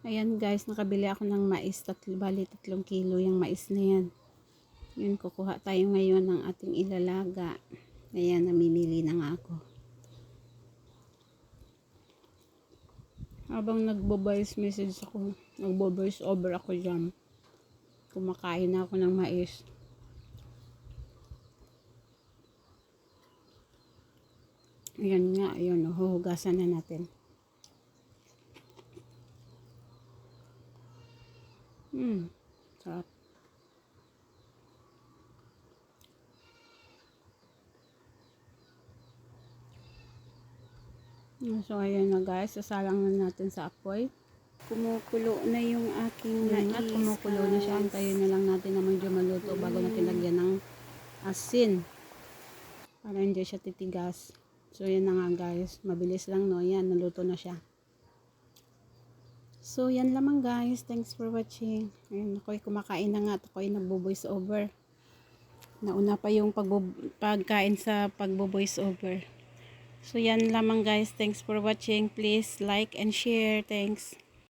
Ayan guys, nakabili ako ng mais. Bali 3 kilo yung mais na yan. Yun, kukuha tayo ngayon ng ating ilalaga. Ayan, namimili na nga ako. Habang nagbo-voice message ako, nagbo-voice over ako dyan. Kumakain na ako ng mais. Ayan nga, ayun, huhugasan na natin. Sarap. So, ayan na guys, sasalang na natin sa apoy. Kumukulo na yung aking mais. At kumukulo na siya. Antayin na lang natin na medyo maluto bago natin lagyan ng asin. Para hindi siya titigas. So, yan na nga guys. Mabilis lang, no? Yan, naluto na siya. So, yan lamang guys. Thanks for watching. Ayun, ako'y kumakain na nga at ako'y nagbo-voice over. Nauna pa yung pagkain sa pagbo-voice over. So, yan lamang guys. Thanks for watching. Please like and share. Thanks.